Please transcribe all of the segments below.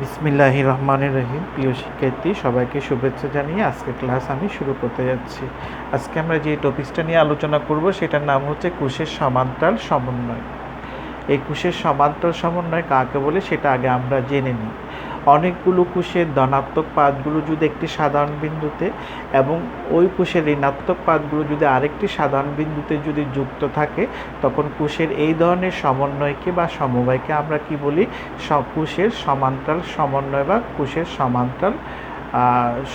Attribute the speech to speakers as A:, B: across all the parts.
A: বিসমিল্লাহির রহমানির রহিম। প্রিয় শিক্ষার্থী, সবাইকে শুভেচ্ছা জানিয়ে আজকে ক্লাস আমি শুরু করতে যাচ্ছি। আজকে আমরা যে টপিকসটা নিয়ে আলোচনা করব সেটার নাম হচ্ছে কোষের সমান্তরাল সমন্বয়। এই কোষের সমান্তরাল সমন্বয় কাকে বলে সেটা আগে আমরা জেনে নিই। অনেকগুলো কোষের ধনাত্মক পাতগুলো যদি একটি সাধারণ বিন্দুতে এবং ওই কোষের ঋণাত্মক পাতগুলো যদি আরেকটি সাধারণ বিন্দুতে যদি যুক্ত থাকে, তখন কোষের এই ধরনের সমন্বয়কে বা সমবায়কে আমরা কি বলি? কোষের সমান্তরাল সমন্বয় বা কোষের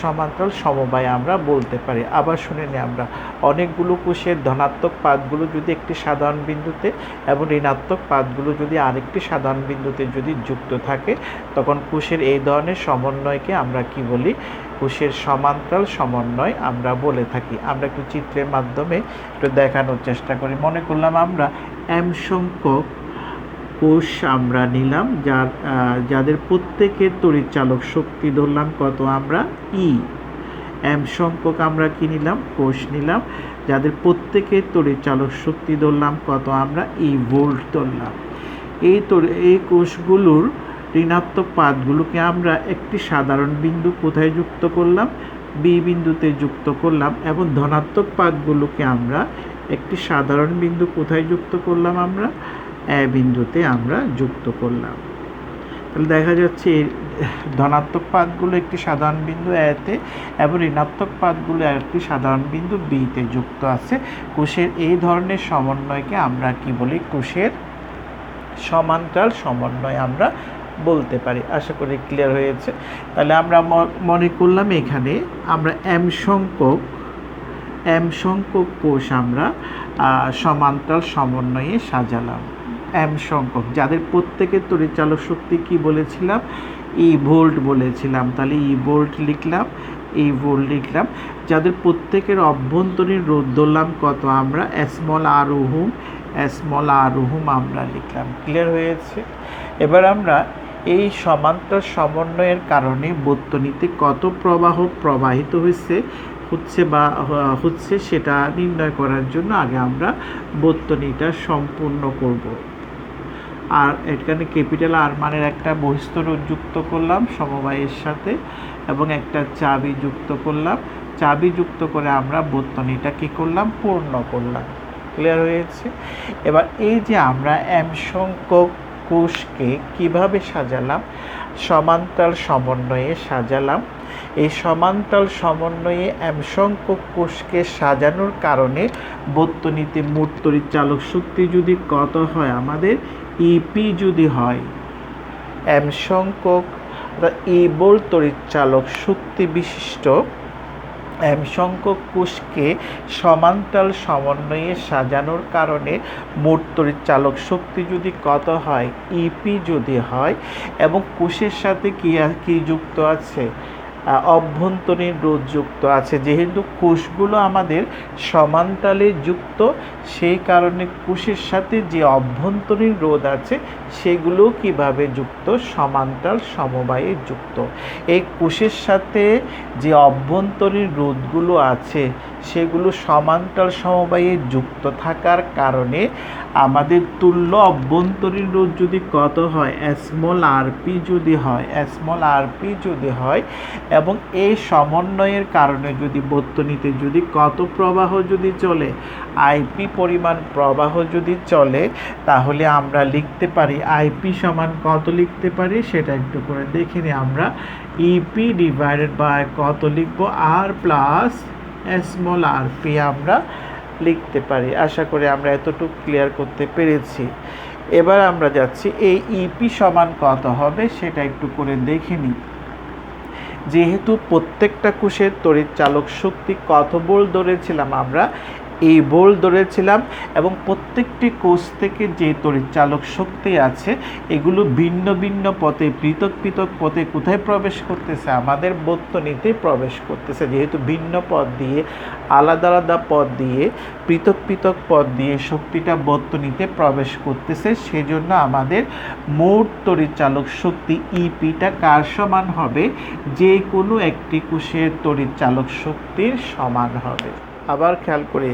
A: সমান্তরাল সমবায় আমরা বলতে পারি। আবার শুনে নিই আমরা, অনেকগুলো কোষের ধনাত্মক পাতগুলো যদি একটি সাধারণ বিন্দুতে এবং ঋণাত্মক পাতগুলো যদি আরেকটি সাধারণ বিন্দুতে যদি যুক্ত থাকে, তখন কোষের এই ধরনের সমন্বয়কে আমরা কি বলি? কোষের সমান্তরাল সমন্বয় আমরা বলে থাকি। আমরা একটু চিত্রের মাধ্যমে একটু দেখানোর চেষ্টা করি। মনে করলাম আমরা m সংখ্যক কোষ আমরা নিলাম, যাদের প্রত্যেকের তড়িৎচালক শক্তি ধরলাম কত? আমরা ই। m সংখ্যক আমরা কি নিলাম? কোষ নিলাম, যাদের প্রত্যেকের তড়িৎচালক শক্তি ধরলাম কত? আমরা ই ভোল্ট ধরলাম। এই কোষগুলোর ঋণাত্মক পাতগুলোকে আমরা একটি সাধারণ বিন্দু কোথায় যুক্ত করলাম? বি বিন্দুতে যুক্ত করলাম, এবং ধনাত্মক পাতগুলোকে আমরা একটি সাধারণ বিন্দু কোথায় যুক্ত করলাম? আমরা এ বিন্দুতে আমরা যুক্ত করলাম। তাহলে দেখা যাচ্ছে ধনাত্মক পাতগুলো একটি সাধারণ বিন্দু এতে এবং ঋণাত্মক পাতগুলো একটি সাধারণ বিন্দু বিতে যুক্ত আছে। কোষের এই ধরনের সমন্বয়কে আমরা কি বলি? কোষের সমান্তরাল সমন্বয় আমরা বলতে পারি। আশা করি ক্লিয়ার হয়েছে। তাহলে আমরা মনে করলাম এখানে আমরা m সংখ্যক কোষ আমরা সমান্তরাল সমন্বয়ে সাজালাম। m সংখ্যক, যাদের প্রত্যেকের তড়িৎচালক শক্তি কি বলেছিলাম? ই ভোল্ট বলেছিলাম। তাহলে ই ভোল্ট লিখলাম, ই ভোল্ট লিখলাম। যাদের প্রত্যেকের অভ্যন্তরীণ রোধ ধরলাম কত? আমরা স্মল আর ওহম আমরা লিখলাম। ক্লিয়ার হয়েছে? এবার আমরা এই সমান্তরাল সমন্বয়ের কারণে বর্তনীতে কত প্রবাহ প্রবাহিত হচ্ছে সেটা নির্ণয় করার জন্য আগে আমরা বর্তনীটা সম্পূর্ণ করব। আর এখানে ক্যাপিটাল আর মানের একটা বহিস্থ রোধ যুক্ত করলাম সমবায়ের সাথে, এবং একটা চাবি যুক্ত করলাম। চাবি যুক্ত করে আমরা বর্তনীটা কি করলাম? পূর্ণ করলাম। ক্লিয়ার হয়েছে? এবার এই যে আমরা m সংখ্যক কোষকে কিভাবে সাজালাম? সমান্তরাল সমন্বয়ে সাজালাম। এই সমান্তরাল সমন্বয়ে m সংখ্যক কোষকে সাজানোর কারণে বর্তনীতে মোট তড়িৎচালক শক্তি যদি কত হয়? আমাদের ইপি যদি হয়, m সংখ্যক ই ভোল্ট তড়িৎচালক শক্তি বিশিষ্ট m সংখ্যক কোষকে সমান্তরাল সমন্বয়ে সাজানোর কারণে মোট তড়িৎচালক শক্তি যদি কত হয়? ইপি যদি হয়, এবং কোষের সাথে কি যুক্ত আছে? অভ্যন্তরীণ রোধ যুক্ত আছে। যেহেতু কোষগুলো আমাদের সমান্তরালে যুক্ত, সেই কারণে কোষের সাথে যে অভ্যন্তরীণ রোধ আছে সেগুলো কিভাবে যুক্ত? সমান্তরাল সমবায়ে যুক্ত। এই কোষের সাথে যে অভ্যন্তরীণ রোধগুলো আছে সেগুলো সমান্তরাল সমবায়ে যুক্ত থাকার কারণে আমাদের তুল্য অভ্যন্তরীণ রোধ যদি কত হয়? স্মল আরপি যদি হয়, এবং এই সমন্বয়ের কারণে যদি বর্তনীতে যদি কত প্রবাহ যদি চলে? আইপি পরিমাণ প্রবাহ যদি চলে, তাহলে আমরা লিখতে পারি আইপি সমান কত লিখতে পারি? সেটা একটু করে দেখে নিই আমরা। ইপি ডিভাইডেড বাই কত লিখব? আর প্লাস স্মল আরপি আমরা লিখতে পারি। আশা করি আমরা এতটুকু ক্লিয়ার করতে পেরেছি। এবার আমরা যাচ্ছি এই ইপি সমান কত হবে সেটা একটু করে দেখে নিই। যেহেতু প্রত্যেকটা কোষের তড়িৎচালক শক্তি কত ভোল্ট ধরেছিলাম? আমরা এই ভোল্ট ধরেছিলাম, এবং প্রত্যেকটি কোষ থেকে যে তড়িৎচালক শক্তি আছে এগুলো ভিন্ন ভিন্ন পথে, পৃথক পৃথক পথে কোথায় প্রবেশ করতেছে? আমাদের বর্তনীতে প্রবেশ করতেছে। যেহেতু ভিন্ন পথ দিয়ে, আলাদা আলাদা পথ দিয়ে, পৃথক পৃথক পথ দিয়ে শক্তিটা বর্তনীতে প্রবেশ করতেছে, সেজন্য আমাদের মোট তড়িৎচালক শক্তি ইপিটা কার সমান হবে? যে কোনো একটি কোষের তড়িৎচালক শক্তির সমান হবে। আবার খেয়াল করি,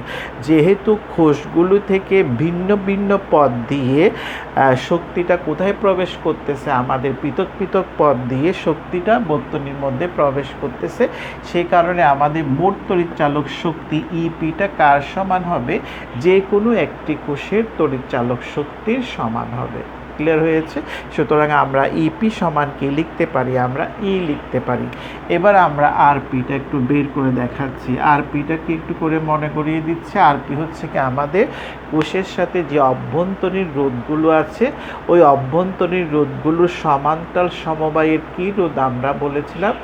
A: যেহেতু কোষগুলো থেকে ভিন্ন ভিন্ন পথ দিয়ে শক্তিটা কোথায় প্রবেশ করতেছে, আমাদের পৃথক পৃথক পথ দিয়ে শক্তিটা বর্তনীর মধ্যে প্রবেশ করতেছে, সেই কারণে আমাদের মোট তড়িৎচালক শক্তি ইপিটা কার সমান হবে, যে কোনো একটি কোষের তড়িৎচালক শক্তির সমান হবে। ক্লিয়ার হয়েছে? সুতরাং আমরা ইপি সমান কি লিখতে পারি, আমরা ই লিখতে পারি। এবার আমরা আরপিটা একটু বের করে দেখাচ্ছি। আরপিটাকে একটু করে মনে করিয়ে দিচ্ছে। আরপি হচ্ছে কি আমাদের কোষের সাথে যে অভ্যন্তরীণ রোধগুলো আছে, ওই অভ্যন্তরীণ রোধগুলোর সমান্তরাল সমবায়ের কি রোধ আমরা বলেছিলাম,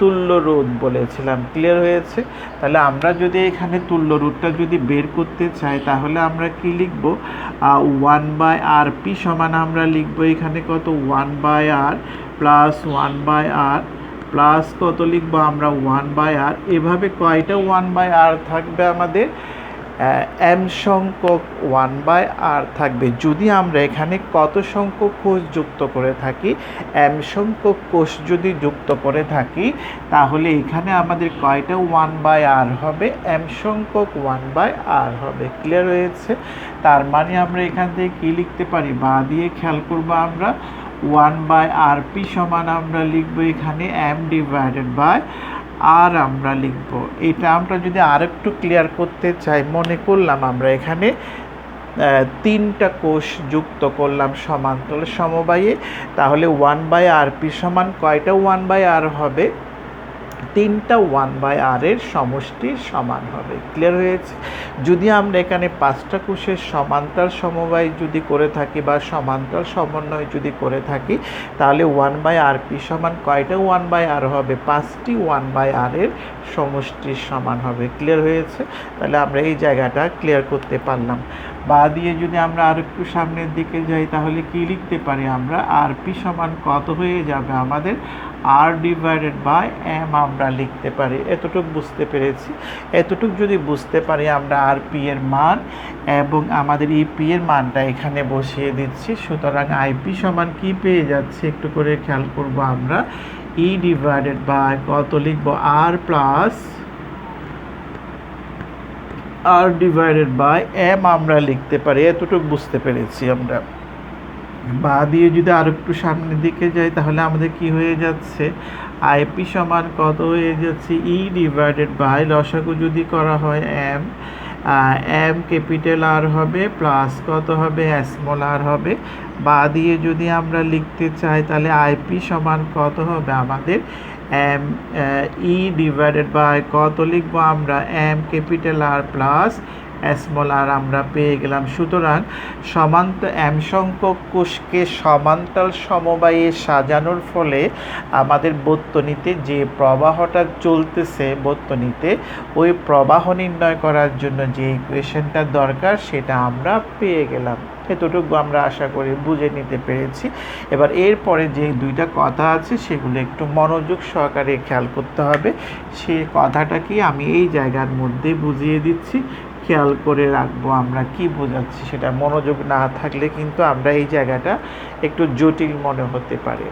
A: তুল্য রোধ বলেছিলাম। ক্লিয়ার হয়েছে? তাহলে আমরা যদি এখানে তুল্য রোধটা যদি বের করতে চাই, তাহলে আমরা কি লিখব, 1/rp সমান আমরা লিখব এখানে কত, 1/r প্লাস 1/r প্লাস কত লিখবো আমরা, 1/r। এভাবে কয়টা 1/r থাকবে আমাদের, m সংখ্যক 1/r থাকবে। যদি আমরা এখানে কত সংখ্যক কোষ যুক্ত করে থাকি, m সংখ্যক কোষ যদি যুক্ত করে থাকি, তাহলে এখানে আমাদের কয়টা 1/r হবে, m সংখ্যক 1/r হবে। ক্লিয়ার হয়েছে? তার মানে আমরা এখান থেকে কি লিখতে পারি, বা দিয়ে খেয়াল করবো আমরা, 1/rp সমান আমরা লিখবো এখানে m/r আমরা লিখব। এটা আমরা যদি আরেকটু ক্লিয়ার করতে চাই, মনে করলাম আমরা এখানে 3টা কোষ যুক্ত করলাম সমান্তরাল সমবায়ে, তাহলে 1/rp সমান কয়টা 1/r হবে, 3টা 1/r এর সমষ্টির সমান হবে। ক্লিয়ার হয়েছে? যদি আমরা এখানে 5টা কোষের সমান্তরাল সমবায় যদি করে থাকি বা সমান্তরাল সমন্বয় যদি করে থাকি, তাহলে 1/rp সমান কয়টা 1/r হবে, 5টি 1/r এর সমষ্টির সমান হবে। ক্লিয়ার হয়েছে? তাহলে আমরা এই জায়গাটা ক্লিয়ার করতে পারলাম। বা দিয়ে যদি আমরা আর একটু সামনের দিকে যাই, তাহলে কি লিখতে পারি আমরা, আরপি সমান কত হয়ে যাবে আমাদের, r/m আমরা লিখতে পারি। এতটুকু বুঝতে পেরেছি? এতটুকু যদি বুঝতে পারি, আমরা আরপি এর মান এবং আমাদের ইপি এর মানটা এখানে বসিয়ে দিচ্ছি। সুতরাং আইপি সমান কি পেয়ে যাচ্ছে, একটু করে খেয়াল করব আমরা, কত লিখব, r প্লাস r/m আমরা লিখতে পারি। এতটুকু বুঝতে পেরেছি আমরা। বা দিয়ে যদি আর একটু সামনের দিকে যাই, তাহলে আমাদের কি হয়ে যাচ্ছে, আইপি সমান কত হয়ে যাচ্ছে, লসাগু যদি করা হয় m ক্যাপিটাল আর হবে প্লাস কত হবে, স্মল আর হবে। বা দিয়ে যদি আমরা লিখতে চাই, তাহলে আইপি সমান কত হবে আমাদের, কত লিখবো আমরা, m capital R plus small r আমরা পেয়ে গেলাম। সুতরাং m সংখ্যক কোষকে সমান্তরাল সমবায়ে সাজানোর ফলে আমাদের বর্তনীতে যে প্রবাহটা চলতেছে বর্তনীতে, ওই প্রবাহ নির্ণয় করার জন্য যে ইকুয়েশনটা দরকার সেটা আমরা পেয়ে গেলাম। এতটুকু আমরা আশা করি বুঝে নিতে পেরেছি। এবার এরপরে যে দুইটা কথা আছে সেগুলো একটু মনোযোগ সহকারে খেয়াল করতে হবে। সে কথাটা কি আমি এই জায়গার মধ্যে বুঝিয়ে দিচ্ছি, খেয়াল করে রাখবো আমরা কি বোঝাচ্ছি। সেটা মনোযোগ না থাকলে কিন্তু আমরা এই জায়গাটা একটু জটিল মনে হতে পারে।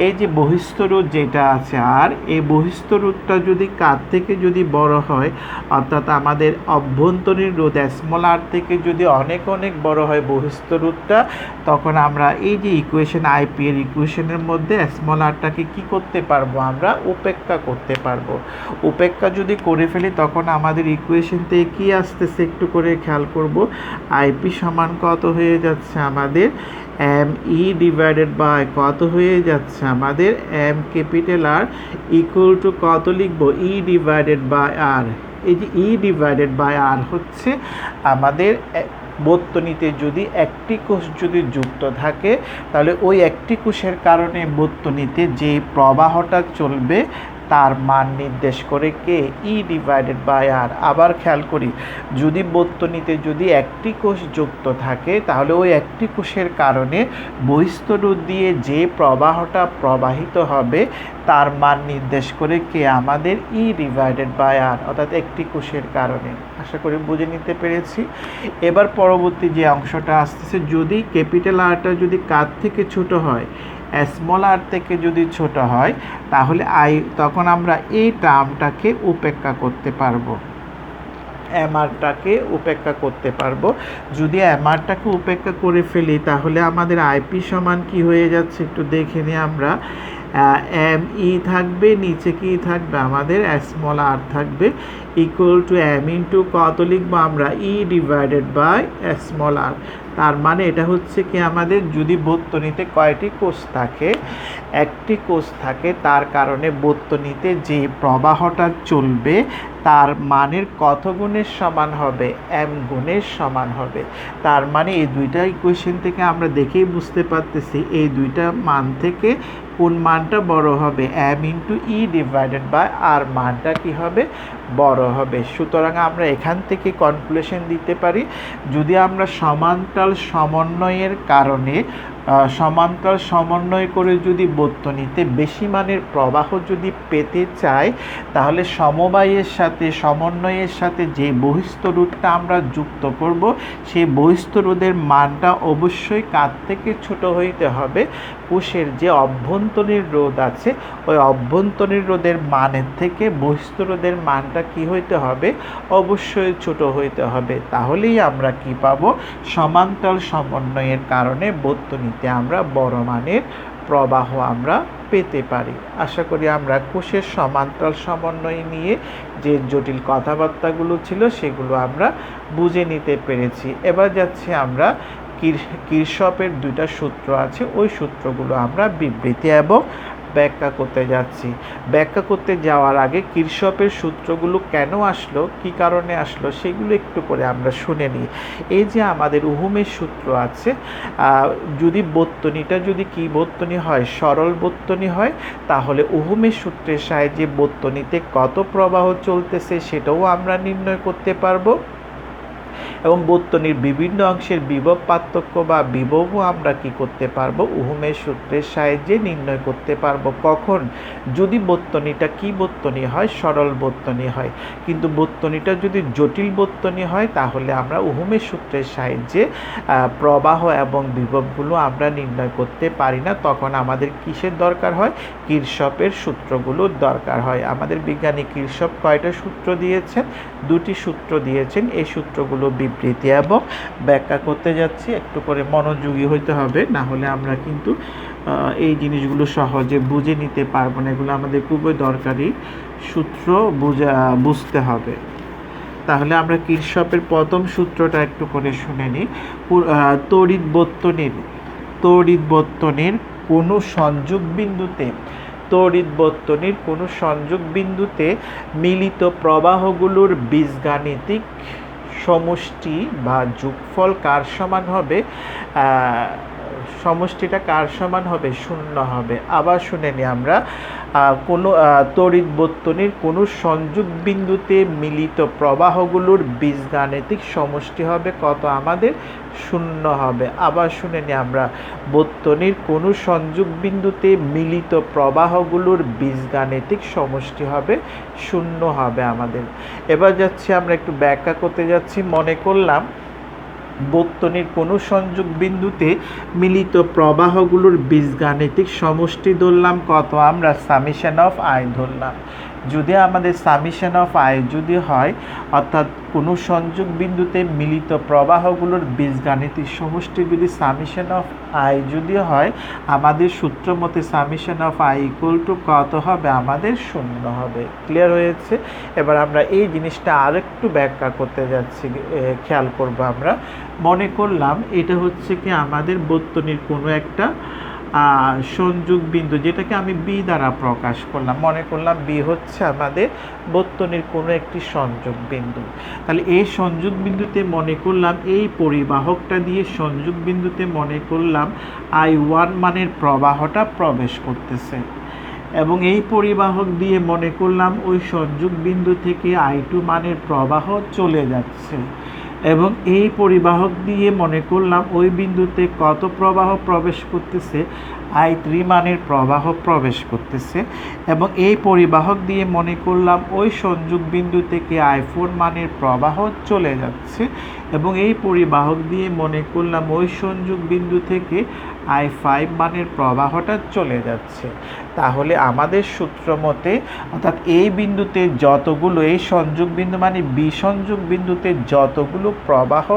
A: এই যে বহিস্থ রোধ যেটা আছে, আর এই বহিস্থ রোধটা যদি কার থেকে যদি বড় হয়, অর্থাৎ আমাদের অভ্যন্তরীণ রোধ স্মল আর থেকে যদি অনেক অনেক বড় হয় বহিস্থ রোধটা, তখন আমরা এই যে ইকুয়েশন আইপি এর ইকুয়েশনের মধ্যে স্মল আরটাকে কি করতে পারবো, আমরা উপেক্ষা করতে পারবো। উপেক্ষা যদি করে ফেলি, তখন আমাদের ইকুয়েশন থেকে কি আসতেছে একটু করে খেয়াল করব, আইপি সমান কত হয়ে যাচ্ছে আমাদের, কত হয়ে যাচ্ছে আমাদের, m capital R equal to কত লিখবো, r। এই যে r হচ্ছে আমাদের বর্তনীতে যদি একটি কোষ যদি যুক্ত থাকে, তাহলে ওই একটি কোষের কারণে বর্তনীতে যে প্রবাহটা চলবে তার মান নির্দেশ করে কে, r। আবার খেয়াল করি, যদি বর্তনীতে যদি একটি কোষ যুক্ত থাকে, তাহলে ওই একটি কোষের কারণে বহিস্থ রোধ দিয়ে যে প্রবাহটা প্রবাহিত হবে তার মান নির্দেশ করে কে, আমাদের r, অর্থাৎ একটি কোষের কারণে। আশা করি বুঝে নিতে পেরেছি। এবার পরবর্তী যে অংশটা আসতেছে, যদি ক্যাপিটাল আরটা যদি কার থেকে ছোট হয়, স্মল আর থেকে যদি ছোট হয়, তাহলে তখন আমরা এই টার্মটাকে উপেক্ষা করতে পারবো। এমআরটাকে উপেক্ষা করতে পারবো। যদি এমআরটাকে উপেক্ষা করে ফেলি তাহলে আমাদের আইপি সমান কি হয়ে যাচ্ছে একটু দেখে নিই আমরা। এম ই থাকবে, নিচে কি থাকবে আমাদের স্মল আর থাকবে, ইকুয়াল টু এম ইন্টু কত লিখবো আমরা ই ডিভাইডেড বাই স্মল আর। তার মানে এটা হচ্ছে কি আমাদের যদি বর্তনীতে কয়টি কোষ থাকে, একটি কোষ থাকে, তার কারণে বর্তনীতে যে প্রবাহটা চলবে তার মানের কত গুণের সমান হবে, এম গুণের সমান হবে। তার মানে এই দুইটা ইকুয়েশন থেকে আমরা দেখেই বুঝতে পারতেছি এই দুইটা মান থেকে কোন মানটা বড় হবে, m into e divided by r মানটা কি হবে, বড় হবে। সুতরাং আমরা এখান থেকে কনক্লুশন দিতে পারি যদি আমরা সমান্তরাল সমন্বয়ের কারণে সমান্তরাল সমন্বয় করে যদি বর্তনীতে বেশি মানের প্রবাহ যদি পেতে চাই তাহলে সমবায়ের সাথে সমন্বয়ের সাথে যে বহিস্থ রোধটা আমরা যুক্ত করব সেই বহিস্থ রোধের মানটা অবশ্যই কার থেকে ছোট হইতে হবে, কোষের যে অভ্যন্তরীণ রোধ আছে ওই অভ্যন্তরীণ রোধের মানের থেকে বহিস্থ রোধের মানটা কি হইতে হবে, অবশ্যই ছোট হইতে হবে। তাহলেই আমরা কি পাবো, সমান্তরাল সমন্বয়ের কারণে বর্তনীতে আমরা বড় মানের প্রবাহ আমরা পেতে পারি। আশা করি আমরা কোষের সমান্তরাল সমন্বয় নিয়ে যে জটিল কথাবার্তাগুলো ছিল সেগুলো আমরা বুঝে নিতে পেরেছি। এবার যাচ্ছি আমরা কিরশফের দুইটা সূত্র আছে, ওই সূত্রগুলো আমরা বিবৃতি এবং ব্যাখ্যা করতে যাচ্ছি। ব্যাখ্যা করতে যাওয়ার আগে কিরশফের সূত্রগুলো কেন আসলো, কি কারণে আসলো, সেগুলো একটু করে আমরা শুনে নিই। এই যে আমাদের ওহমের সূত্র আছে, যদি বর্তনীটা যদি কি বর্তনী হয়, সরল বর্তনী হয়, তাহলে ওহমের সূত্রের সাহায্যে বর্তনীতে কত প্রবাহ চলতেছে সেটাও আমরা নির্ণয় করতে পারবো এবং বর্তনীর বিভিন্ন অংশের বিভব পার্থক্য বা বিভবও আমরা কি করতে পারবো, ওহমের সূত্রের সাহায্যে নির্ণয় করতে পারবো। কখন, যদি বর্তনীটা কি বর্তনী হয়, সরল বর্তনী হয়। কিন্তু বর্তনীটা যদি জটিল বর্তনী হয় তাহলে আমরা ওহমের সূত্রের সাহায্যে প্রবাহ এবং বিভবগুলো আমরা নির্ণয় করতে পারি না। তখন আমাদের কিসের দরকার হয়, কিরশফের সূত্রগুলোর দরকার হয়। আমাদের বিজ্ঞানী কিরশফ কয়টা সূত্র দিয়েছেন, দুটি সূত্র দিয়েছেন। এই সূত্রগুলো বিবৃতি এবং ব্যাখ্যা করতে যাচ্ছি, একটু করে মনোযোগী হইতে হবে, না হলে আমরা কিন্তু এই জিনিসগুলো সহজে বুঝে নিতে পারবো না। এগুলো আমাদের খুবই দরকারি সূত্র, বুঝতে হবে। তাহলে আমরা কিরশফের প্রথম সূত্রটা একটু করে শুনে নিই। তড়িৎ বর্তনীর কোনো সংযোগ বিন্দুতে মিলিত প্রবাহগুলোর বীজগাণিতিক সমষ্টি বা যোগফল কার সমান হবে, সমষ্টিটা কার সমান হবে, শূন্য হবে। আবার শুনে নিই আমরা, কোনো তড়িৎ বর্তনীর কোনো সংযোগ বিন্দুতে মিলিত প্রবাহগুলোর বীজগাণিতিক সমষ্টি হবে কত, আমাদের শূন্য হবে। আবার শুনে নিই আমরা, বর্তনীর কোনো সংযোগ বিন্দুতে মিলিত প্রবাহগুলোর বীজগাণিতিক সমষ্টি হবে শূন্য হবে আমাদের। এবার যাচ্ছি আমরা একটু ব্যাখ্যা করতে যাচ্ছি। মনে করলাম বর্তনীর কোনো সংযোগ বিন্দুতে মিলিত প্রবাহগুলোর বীজগাণিতিক সমষ্টি ধরলাম কত, আমরা সামেশন অফ আই ধরলাম। যদি আমাদের সামেশন অফ আই যদি হয়, অর্থাৎ কোনো সংযোগ বিন্দুতে মিলিত প্রবাহগুলোর বীজগাণিতিক সমষ্টি যদি সামেশন অফ আই যদি হয়, আমাদের সূত্র মতে summation of I equal to কত হবে, আমাদের শূন্য হবে। ক্লিয়ার হয়েছে? এবার আমরা এই জিনিসটা আরেকটু ব্যাখ্যা করতে যাচ্ছি, খেয়াল করব আমরা। মনে করলাম এটা হচ্ছে কি আমাদের বর্তনীর কোনো একটা সংযোগ বিন্দু, যেটাকে আমি বি দ্বারা প্রকাশ করলাম। মনে করলাম বি হচ্ছে আমাদের বর্তনীর কোনো একটি সংযোগ বিন্দু। তাহলে এই সংযোগ বিন্দুতে মনে করলাম এই পরিবাহকটা দিয়ে সংযোগ বিন্দুতে মনে করলাম I1 মানের প্রবাহটা প্রবেশ করতেছে এবং এই পরিবাহক দিয়ে মনে করলাম ওই সংযোগ বিন্দু থেকে I2 মানের প্রবাহ চলে যাচ্ছে এবং এই পরিবাহক দিয়ে মনে করলাম ওই বিন্দুতে কত প্রবাহ প্রবেশ করতেছে, I3 মানের প্রবাহ প্রবেশ করতেছে এবং এই পরিবাহক দিয়ে মনে করলাম ওই সংযোগ বিন্দু থেকে I4 মানের প্রবাহ চলে যাচ্ছে এবং এই পরিবাহক দিয়ে মনে করলাম ওই সংযোগ বিন্দু থেকে I5 মানের প্রবাহটা চলে যাচ্ছে। তাহলে আমাদের সূত্র মতে অর্থাৎ এই বিন্দুতে যতগুলো, এই সংযোগ বিন্দু মানে বি সংযোগ বিন্দুতে যতগুলো প্রবাহ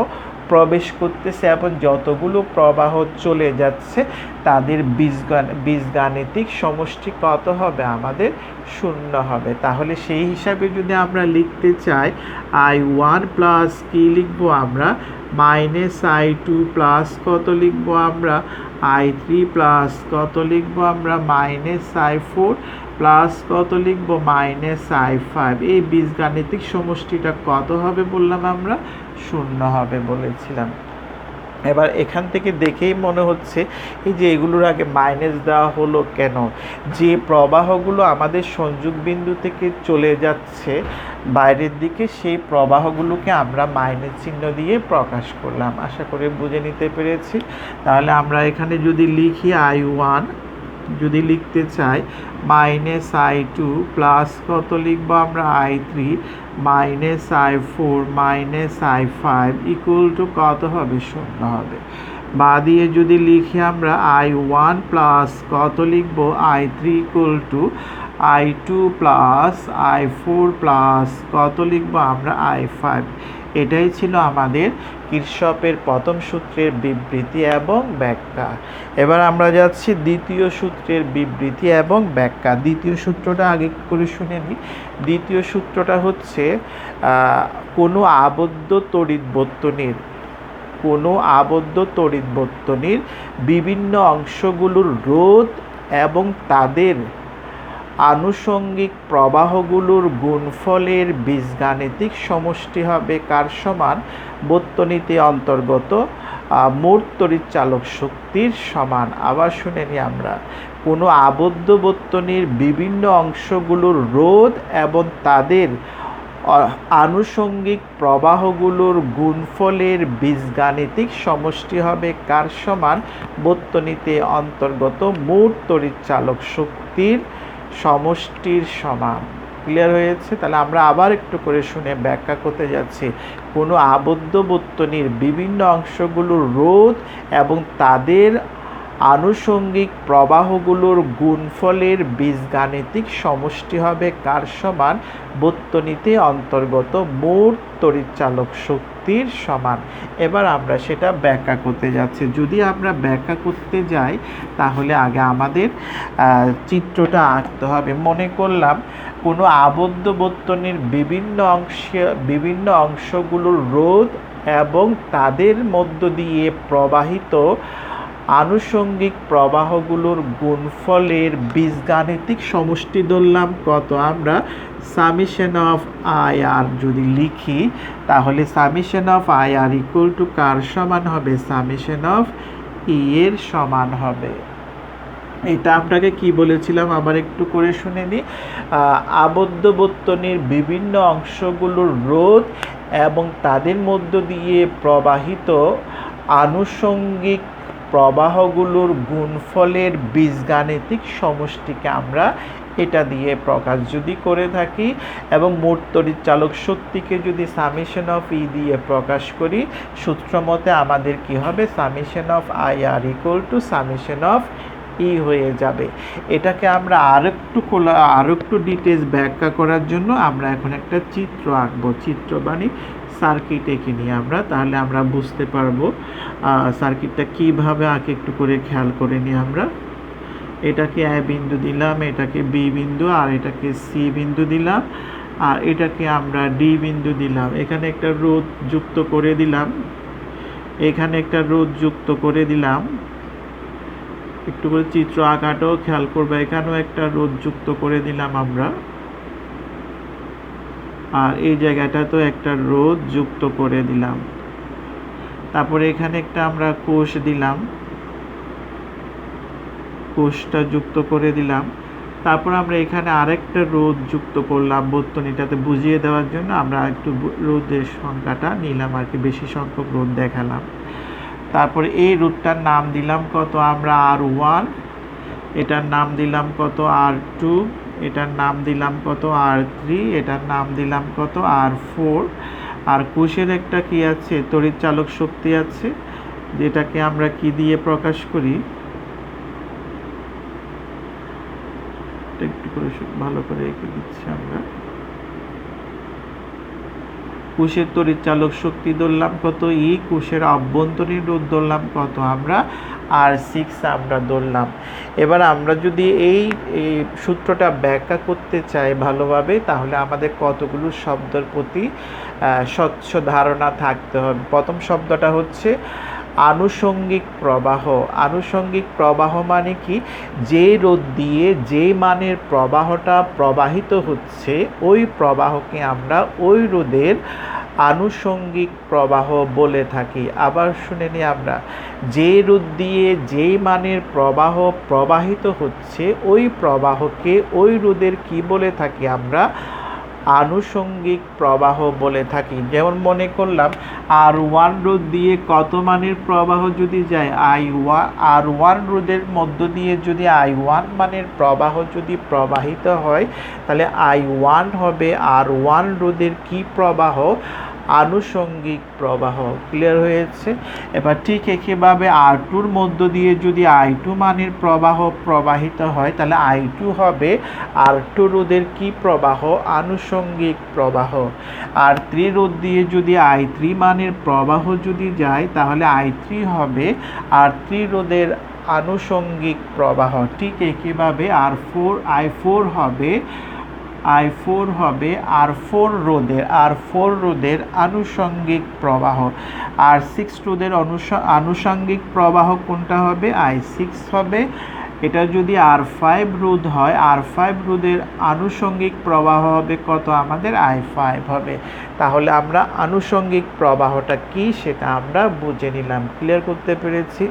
A: প্রবেশ করতেছে এবং যতগুলো প্রবাহ চলে যাচ্ছে তাদের বীজগাণিতিক সমষ্টি কত হবে? আমাদের 0 হবে। তাহলে সেই হিসাবে যদি আমরা লিখতে চাই I1 প্লাস কি লিখবো আমরা? -I2 প্লাস কত লিখবো আমরা? I3 প্লাস কত লিখবো আমরা? -I4 প্লাস কত লিখবো? -I5। এই বীজগাণিতিক সমষ্টিটা কত হবে বললাম আমরা? 0 হবে বলেছিলাম। এবার এখান থেকে দেখেই মনে হচ্ছে এই যে এগুলোর আগে মাইনাস দেওয়া হলো কেন? যে প্রবাহগুলো আমাদের সংযোগ বিন্দু থেকে চলে যাচ্ছে বাইরের দিকে, সেই প্রবাহগুলোকে আমরা মাইনাস চিহ্ন দিয়ে প্রকাশ করলাম। আশা করি বুঝে নিতে পেরেছি। তাহলে আমরা এখানে যদি লিখি I1, যদি লিখতে চাই -I2 প্লাস কত লিখবো আমরা? I3 -I4 -I5 equal to কত হবে? 0 হবে। বা দিয়ে যদি লিখি আমরা I1 প্লাস কত লিখবো? I3 equal to I2 plus I4 plus কত লিখবো আমরা? I5। এটাই ছিল আমাদের কিরশফের প্রথম সূত্রের বিবৃতি এবং ব্যাখ্যা। এবার আমরা যাচ্ছি দ্বিতীয় সূত্রের বিবৃতি এবং ব্যাখ্যা। দ্বিতীয় সূত্রটা আগে করে শুনে নিই। দ্বিতীয় সূত্রটা হচ্ছে কোনো আবদ্ধ তড়িৎ বর্তনীর বিভিন্ন অংশগুলোর রোধ এবং তাদের আনুষঙ্গিক প্রবাহগুলোর গুণফলের বীজগাণিতিক সমষ্টি হবে কার সমান? বর্তনীতে অন্তর্গত মোট তড়িৎচালক শক্তির সমান। আবার শুনে নিই আমরা। কোনো আবদ্ধ বর্তনীর বিভিন্ন অংশগুলোর রোধ এবং তাদের আনুষঙ্গিক প্রবাহগুলোর গুণফলের বীজগাণিতিক সমষ্টি হবে কার সমান? বর্তনীতে অন্তর্গত মোট তড়িৎচালক শক্তির সমষ্টির সমান। ক্লিয়ার হয়েছে? তাহলে আমরা আবার একটু করে শুনে ব্যাখ্যা করতে যাচ্ছি। কোনো আবদ্ধ বর্তনীর বিভিন্ন অংশগুলোর রোধ এবং তাদের আনুষঙ্গিক প্রবাহগুলোর গুণফলের বীজগাণিতিক সমষ্টি হবে কার সমান? বর্তনীতে অন্তর্গত মোট তড়িৎচালক শক্তির সমান। এবার আমরা সেটা ব্যাখ্যা করতে যাচ্ছি। যদি আমরা ব্যাখ্যা করতে যাই তাহলে আগে আমাদের চিত্রটা আঁকতে হবে। মনে করলাম কোনো আবদ্ধ বর্তনীর বিভিন্ন অংশগুলোর রোধ এবং তাদের মধ্য দিয়ে প্রবাহিত আনুষঙ্গিক প্রবাহগুলোর গুণফলের বীজগাণিতিক সমষ্টি ধরলাম কত? আমরা সামেশন অফ IR যদি লিখি তাহলে summation of IR equal to কার সমান হবে? সামেশন অফ E এর সমান হবে। এটা আপনাকে কি বলেছিলাম আবার একটু করে শুনে নিই। আবদ্ধ বর্তনীর বিভিন্ন অংশগুলোর রোধ এবং তাদের মধ্য দিয়ে প্রবাহিত আনুষঙ্গিক প্রবাহগুলোর গুণফলের বীজগাণিতিক সমষ্টিকে আমরা এটা দিয়ে প্রকাশ যদি করে থাকি এবং মোট তড়িৎচালক শক্তিকে যদি সামেশন অফ ই দিয়ে প্রকাশ করি, সূত্র মতে আমাদের কি হবে? Summation of IR equal to summation of e হয়ে যাবে। এটাকে আমরা আরেকটু ডিটেলস ব্যাখ্যা করার জন্য আমরা এখন একটা চিত্র আঁকবো। চিত্র মানে সার্কিট এঁকে নিয়ে আমরা, তাহলে আমরা বুঝতে পারবো সার্কিটটা কিভাবে আঁকে। একটু করে খেয়াল করে নিই আমরা। এটাকে A বিন্দু দিলাম, এটাকে B বিন্দু, আর এটাকে C বিন্দু দিলাম, আর এটাকে আমরা D বিন্দু দিলাম। এখানে একটা রোধ যুক্ত করে দিলাম, এখানে একটা রোধ যুক্ত করে দিলাম। একটু করে চিত্র আঁকাটাও খেয়াল করবে। এখানেও একটা রোধ যুক্ত করে দিলাম আমরা, আর এই জায়গাটাতেও একটা রোধ যুক্ত করে দিলাম। তারপরে এখানে একটা আমরা কোষ দিলাম, কোষটা যুক্ত করে দিলাম। তারপর আমরা এখানে আরেকটা রোধ যুক্ত করলাম বর্তনীটাতে বুঝিয়ে দেওয়ার জন্য আমরা একটু রোধের সংখ্যাটা নিলাম আর কি, বেশি সংখ্যক রোধ দেখালাম। তারপরে এই রোধটার নাম দিলাম কত? আমরা R1, এটার নাম দিলাম কত R2, এটার নাম দিলাম কত R3, এটার নাম দিলাম কত R4। আর কোষের একটা কি আছে, তড়িৎ চালক শক্তি আছে, যেটাকে আমরা কি দিয়ে প্রকাশ করি, একটু করে ভালো করে এঁকে দিচ্ছি আমরা। কোষের তড়িৎ চালক শক্তি ধরলাম কত E, কোষের অভ্যন্তরীণ রোধ ধরলাম কত আমরা R6 আমরা ধরলাম। এবার আমরা যদি এই সূত্রটা ব্যাখ্যা করতে চাই ভালোভাবে, তাহলে আমাদের কতগুলো শব্দের প্রতি স্বচ্ছ ধারণা থাকতে হবে। প্রথম শব্দটা হচ্ছে আনুষঙ্গিক প্রবাহ। আনুষঙ্গিক প্রবাহ মানে কি, যে রোধ দিয়ে যে মানের প্রবাহটা প্রবাহিত হচ্ছে ওই প্রবাহকে আমরা ওই রোধের আনুষঙ্গিক প্রবাহ বলে থাকি। আবার শুনে নিই আমরা, যে রোধ দিয়ে যেই মানের প্রবাহ প্রবাহিত হচ্ছে ওই প্রবাহকে ওই রোধের কি বলে থাকি আমরা আনুষঙ্গিক প্রবাহ বলে থাকি। যেমন মনে করলাম R1 রোধ দিয়ে কত মানের প্রবাহ যদি যায় I1, R1 রোধের মধ্য দিয়ে যদি I1 মানের প্রবাহ যদি প্রবাহিত হয়, তাহলে I1 হবে R1 রোধের কি প্রবাহ আনুষঙ্গিক প্রবাহ। ক্লিয়ার হয়েছে? এবার ঠিক একইভাবে R2-র মধ্য দিয়ে যদি I2 মানের প্রবাহ প্রবাহিত হয়, তাহলে I2 হবে R2 রোধের কি প্রবাহ আনুষঙ্গিক প্রবাহ। R3 রোধ দিয়ে যদি I3 মানের প্রবাহ যদি যায়, তাহলে I3 হবে R3 রোধের আনুষঙ্গিক প্রবাহ। ঠিক একইভাবে I4 হবে R4 রোধের আনুষঙ্গিক প্রবাহ। R6 রোধের আনুষঙ্গিক প্রবাহ কোনটা হবে I6 হবে। এটা যদি R5 রোধ হয়, R5 রোধের আনুষঙ্গিক প্রবাহ হবে কত আমাদের I5 হবে। তাহলে আমরা আনুষঙ্গিক প্রবাহটা কি সেটা আমরা বুঝে নিলাম। ক্লিয়ার করতে পেরেছি?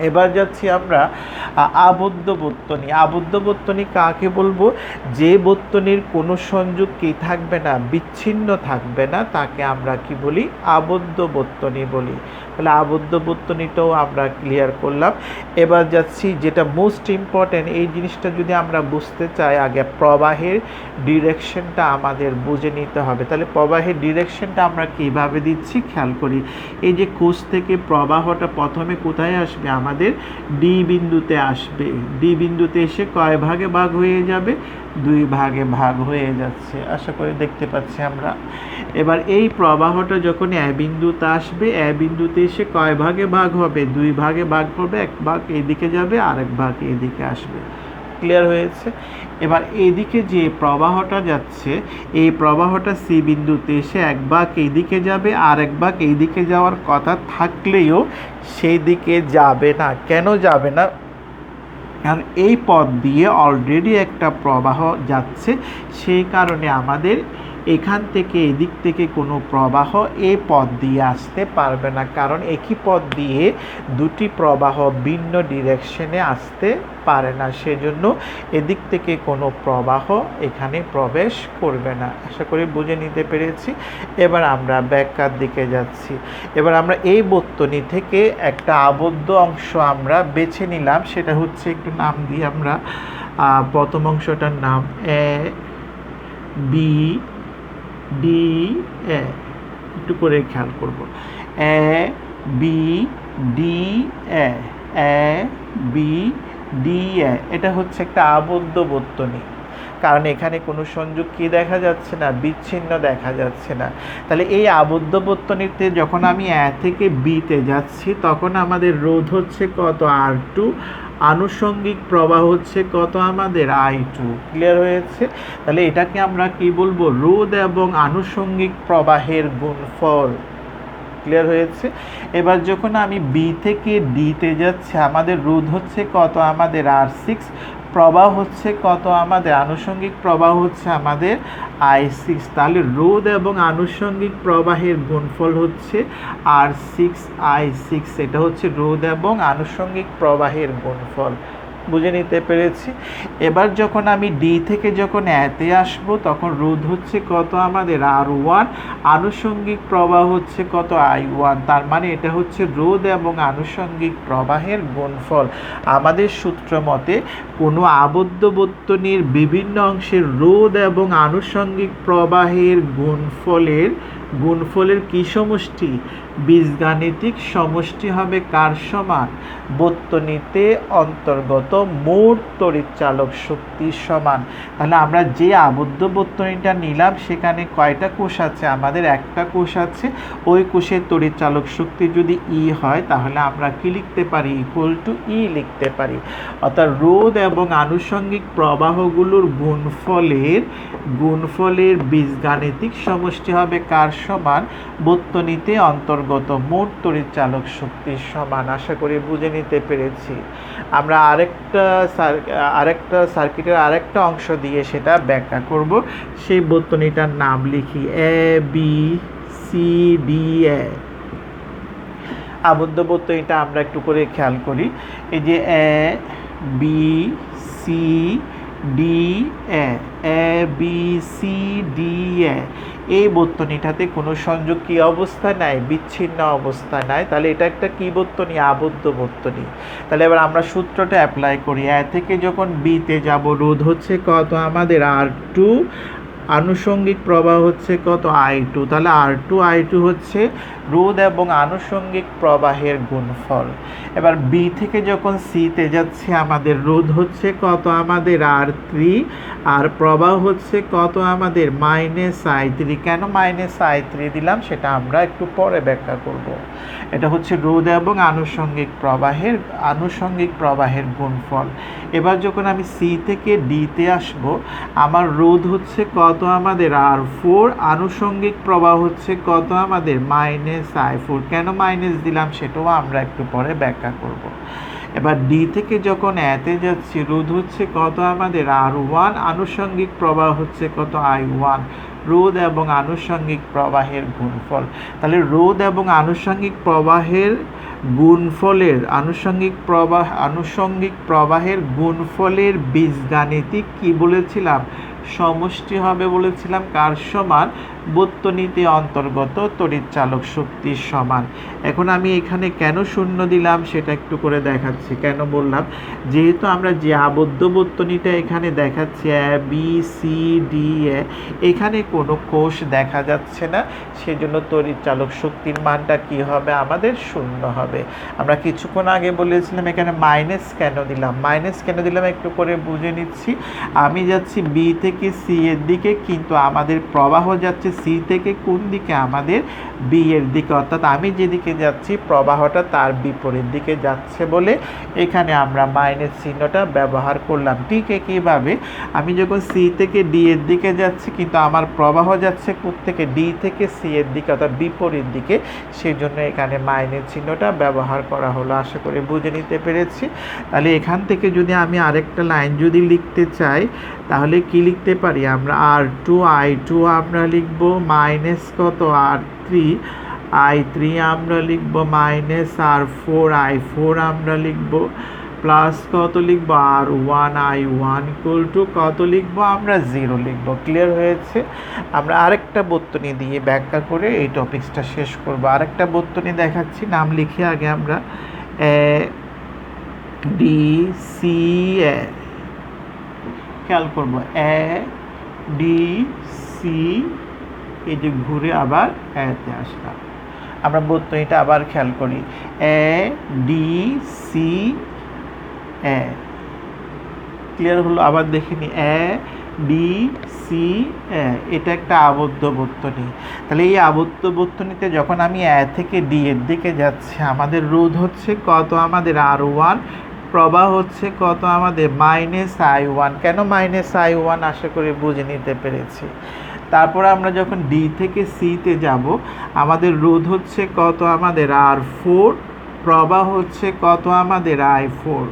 A: এবার যাচ্ছি আমরা আবদ্ধ বর্তনী। আবদ্ধ বর্তনী কাকে বলবো? যে বর্তনীর কোনো সংযোগ কি থাকবে না, বিচ্ছিন্ন থাকবে না, তাকে আমরা কি বলি আবদ্ধ বর্তনী বলি। তাহলে আবদ্ধ বর্তনীটাও আমরা ক্লিয়ার করলাম। এবার যাচ্ছি যেটা মোস্ট ইম্পর্টেন্ট, এই জিনিসটা যদি আমরা বুঝতে চাই, আগে প্রবাহের ডিরেকশনটা আমাদের বুঝে নিতে হবে। তাহলে প্রবাহের ডিরেকশনটা আমরা কিভাবে দিচ্ছি খেয়াল করি। এই যে কোষ থেকে প্রবাহটা প্রথমে কোথায় আসবে, আমাদের ডি বিন্দুতে আসবে। ডি বিন্দুতে এসে কয় ভাগে ভাগ হয়ে যাবে, 2 ভাগে ভাগ হয়ে যাচ্ছে, আশা করি দেখতে পাচ্ছি আমরা। এবার এই প্রবাহটা যখন এ বিন্দুতে আসবে, এ বিন্দুতে এসে কয় ভাগে ভাগ হবে, 2 ভাগে ভাগ হবে, 1 ভাগ এইদিকে যাবে আর 1 ভাগ এইদিকে আসবে। ক্লিয়ার হয়েছে? এবার এইদিকে যে প্রবাহটা যাচ্ছে, এই প্রবাহটা সি বিন্দুতে এসে 1 ভাগ এইদিকে যাবে আর 1 ভাগ এইদিকে যাওয়ার কথা থাকলেও সেই দিকে যাবে না। কেন যাবে না? কারণ এই পথ দিয়ে অলরেডি একটা প্রবাহ যাচ্ছে, সেই কারণে আমাদের এখান থেকে এদিক থেকে কোনো প্রবাহ এই পথ দিয়ে আসতে পারবে না। কারণ একই পথ দিয়ে দুটি প্রবাহ ভিন্ন ডিরেকশনে আসতে পারে না, সেজন্য এদিক থেকে কোনো প্রবাহ এখানে প্রবেশ করবে না। আশা করি বুঝে নিতে পেরেছি। এবার আমরা ব্যাখ্যার দিকে যাচ্ছি। এবার আমরা এই বর্তনী থেকে একটা আবদ্ধ অংশ আমরা বেছে নিলাম, সেটা হচ্ছে একটু নাম দিই আমরা। প্রথম অংশটার নাম এ বি ডি এ, একটু করে খেয়াল করব। A B D A, A B D A, এটা হচ্ছে একটা আবদ্ধ বর্তনী। কারণ এখানে কোনো সংযোগ কি দেখা যাচ্ছে না, বিচ্ছিন্ন দেখা যাচ্ছে না। তাহলে এই আবদ্ধ বর্তনীতে যখন আমি এ থেকে বিতে যাচ্ছি, তখন আমাদের রোধ হচ্ছে কত R2, আনুষঙ্গিক প্রবাহ হচ্ছে কত আমাদের I2। ক্লিয়ার হয়েছে? তাহলে এটাকে আমরা কি বলবো, রোধ এবং আনুষঙ্গিক প্রবাহের গুণফল। ক্লিয়ার হয়েছে? এবার যখন আমি বি থেকে ডিতে যাচ্ছি, আমাদের রোধ হচ্ছে কত আমাদের R6, প্রবাহ হচ্ছে কত আমাদের আনুষঙ্গিক প্রবাহ হচ্ছে আমাদের I6। তাহলে রোধ এবং আনুষঙ্গিক প্রবাহের গুণফল হচ্ছে R6I6। এটা হচ্ছে রোধ এবং আনুষঙ্গিক প্রবাহের গুণফল। বুঝে নিতে পেরেছি। এবার যখন আমি ডি থেকে যখন এতে আসব তখন রোধ হচ্ছে কত আমাদের R1, আনুষঙ্গিক প্রবাহ হচ্ছে কত I1। তার মানে এটা হচ্ছে রোধ এবং আনুষঙ্গিক প্রবাহের গুণফল। আমাদের সূত্র মতে কোনো আবদ্ধ বর্তনীর বিভিন্ন অংশের রোধ এবং আনুষঙ্গিক প্রবাহের গুণফলের কি সমষ্টি? বীজগাণিতিক সমষ্টি হবে কার সমান? বর্তনীতে অন্তর্গত মোট তড়িৎচালক শক্তির সমান। তাহলে আমরা যে আবদ্ধ বর্তনীটা নিলাম সেখানে কয়টা কোষ আছে? আমাদের একটা কোষ আছে। ওই কোষের তড়িৎচালক শক্তি যদি ই হয় তাহলে আমরা কি লিখতে পারি? ইকুয়াল টু ই লিখতে পারি। অর্থাৎ রোধ এবং আনুষঙ্গিক প্রবাহগুলোর গুণফলের বীজগাণিতিক সমষ্টি হবে কার সমান? বর্তনীতে অন্তর্গত মোট তড়িৎচালক শক্তির সমান। আশা করি বুঝে নিতে পেরেছি। আমরা আরেকটা সার্কিটের আরেকটা অংশ দিয়ে সেটা ব্যাখ্যা করব। সেই বর্তনীটার নাম লিখি A B C D A. আবদ্ধ বর্তনীটা আমরা একটু করে খেয়াল করি। এই যে A B C D A B C D A, এই বর্তনীটাতে কোনো সংযোগ কি অবস্থায় নাই? বিচ্ছিন্ন অবস্থায় নাই। তাহলে এটা একটা কি বর্তনী? আবদ্ধ বর্তনী। তাহলে এবার আমরা সূত্রটা অ্যাপ্লাই করি। এ থেকে যখন বিতে যাব রোধ হচ্ছে কত আমাদের R2, আনুষঙ্গিক প্রবাহ হচ্ছে কত? I2। তাহলে R2 I2 হচ্ছে রোধ এবং আনুষঙ্গিক প্রবাহের গুণফল। এবার বি থেকে যখন সিতে যাচ্ছে আমাদের রোধ হচ্ছে কত আমাদের? R3, আর প্রবাহ হচ্ছে কত আমাদের? -I3। কেন -I3 দিলাম সেটা আমরা একটু পরে ব্যাখ্যা করব। এটা হচ্ছে রোধ এবং আনুষঙ্গিক প্রবাহের গুণফল। এবার যখন আমি সি থেকে ডিতে আসব আমার রোধ হচ্ছে কত আমাদের? R4, আনুষঙ্গিক প্রবাহ হচ্ছে কত আমাদের? -I4। কেন মাইনাস দিলাম সেটাও আমরা একটু পরে ব্যাখ্যা করব। এবার ডি থেকে যখন এতে যাচ্ছি রোধ হচ্ছে কত আমাদের? R1, আনুষঙ্গিক প্রবাহ হচ্ছে কত? I1। রোধ এবং আনুষঙ্গিক প্রবাহের গুণফল। তাহলে রোধ এবং আনুষঙ্গিক প্রবাহের গুণফলের বীজগাণিতিক কি বলেছিলাম? সমষ্টি হবে বলেছিলাম কার সমান? বর্তনীতে অন্তর্গত তড়িৎচালক শক্তির সমান। এখন আমি এখানে কেন শূন্য দিলাম সেটা একটু করে দেখাচ্ছি। কেন বললাম? যেহেতু আমরা যে আবদ্ধ বর্তনীটা এখানে দেখাচ্ছি এ বি সি ডি এ, এখানে কোনো কোষ দেখা যাচ্ছে না, সেজন্য তড়িৎচালক শক্তির মানটা কি হবে? আমাদের শূন্য হবে। আমরা কিছুক্ষণ আগে বলেছিলাম এখানে মাইনাস কেন দিলাম একটু করে বুঝে নিচ্ছি। আমি যাচ্ছি বি থেকে সি এর দিকে, কিন্তু আমাদের প্রবাহ যাচ্ছে সি থেকে কোন দিকে? আমাদের বি এর দিকে। অর্থাৎ আমি যেদিকে যাচ্ছি প্রবাহটা তার বিপরীত দিকে যাচ্ছে বলে এখানে আমরা মাইনাস চিহ্নটা ব্যবহার করলাম। ঠিক একইভাবে আমি যখন সি থেকে ডি এর দিকে যাচ্ছি কিন্তু আমার প্রবাহ যাচ্ছে কোত্থেকে? ডি থেকে সি এর দিকে, অর্থাৎ বিপরীত দিকে, সেই জন্য এখানে মাইনাস চিহ্নটা ব্যবহার করা হলো। আশা করি বুঝে নিতে পেরেছি। তাহলে এখান থেকে যদি আমি আরেকটা লাইন যদি লিখতে চাই তাহলে কি লিখতে পারি? আমরা R2 I2 আমরা লিখব, মাইনাস কত? R3 I3 আমরা লিখব, মাইনাস R4 I4 আমরা লিখব, প্লাস কত লিখব? R1 I1 ইকুয়াল টু কত লিখব? আমরা 0 লিখব। ক্লিয়ার হয়েছে? আমরা আরেকটা বর্তনী দিয়ে ব্যাখ্যা করে এই টপিকসটা শেষ করব। আরেকটা বর্তনী দেখাচ্ছি, নাম লিখে আগে আমরা এ ডি সি এ খেয়াল করব। এ ডি সি, এই যে ঘুরে আবার এতে আসলাম। আমরা বর্তনীটা আবার খেয়াল করি। A D C A, clear হলো? আবার দেখিনি। এ ডি সি এ, এটা একটা আবদ্ধ বর্তনী। তাহলে এই আবদ্ধ বর্তনীতে যখন আমি এ থেকে ডি এর দিকে যাচ্ছি আমাদের রোধ হচ্ছে কত আমাদের? R1, প্রবাহ হচ্ছে কত আমাদের? -I1। কেন -I1? আশা করি বুঝে নিতে পেরেছি। তারপরে আমরা যখন ডি থেকে সিতে যাব আমাদের রোধ হচ্ছে কত আমাদের? R4, প্রবাহ হচ্ছে কত আমাদের? I4।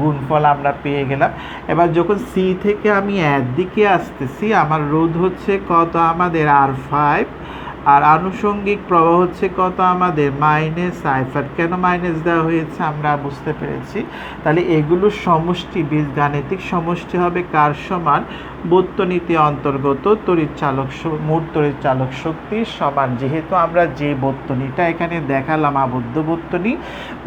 A: গুণফল আমরা পেয়ে গেলাম। এবার যখন সি থেকে আমি এর দিকে আসতেছি আমার রোধ হচ্ছে কত আমাদের? R5, আর আনুষঙ্গিক প্রবাহ হচ্ছে কত আমাদের -i5। কেন মাইনাস দেওয়া হয়েছে আমরা বুঝতে পেরেছি। তাহলে এগুলোর সমষ্টি, বীজগাণিতিক সমষ্টি হবে কার সমান? বর্তনীতে অন্তর্গত মোট তড়িৎ চালক শক্তি সমান। যেহেতু আমরা যে বর্তনীটা এখানে দেখালাম আবদ্ধ বর্তনী,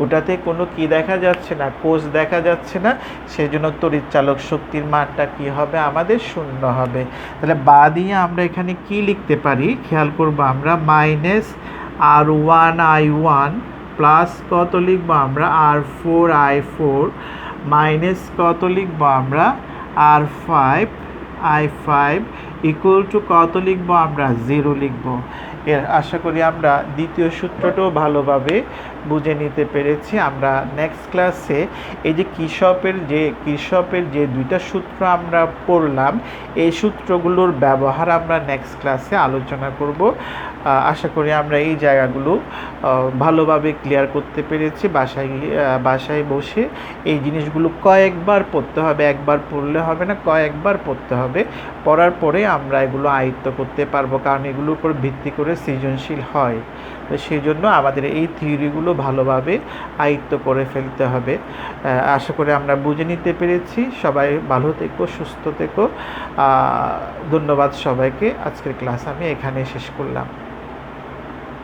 A: ওটাতে কোনো কি দেখা যাচ্ছে না, কোষ দেখা যাচ্ছে না, সেজন্য তড়িৎ চালক শক্তির মানটা কি হবে আমাদের? শূন্য হবে। তাহলে বা দিয়ে আমরা এখানে কি লিখতে পারি খেয়াল করব আমরা, -R1I1 প্লাস কত লিখবো আমরা? R4I4 মাইনাস কত লিখবো আমরা? R5I5 ইকুয়াল টু কত লিখবো আমরা? 0 লিখবো। এর আশা করি আমরা দ্বিতীয় সূত্রটাও ভালোভাবে বুঝে নিতে পেরেছি। আমরা নেক্সট ক্লাসে এই যে কির্শফের যে দুইটা সূত্র আমরা পড়লাম, এই সূত্রগুলোর ব্যবহার আমরা নেক্সট ক্লাসে আলোচনা করব। আশা করি আমরা এই জায়গাগুলো ভালোভাবে ক্লিয়ার করতে পেরেছি। বাসায় বসে এই জিনিসগুলো কয়েকবার পড়তে হবে, একবার পড়লে হবে না, কয়েকবার পড়তে হবে। পড়ার পরে আমরা এগুলো আয়ত্ত করতে পারবো, কারণ এগুলোর উপর ভিত্তি করে সৃজনশীল হয়। তো সেই জন্য আমাদের এই থিওরিগুলো ভালোভাবে আয়ত্ত করে ফেলতে হবে। আশা করি আমরা বুঝে নিতে পেরেছি। সবাই ভালো থেকো, সুস্থ থেকো। ধন্যবাদ সবাইকে। আজকের ক্লাস আমি এখানে শেষ করলাম।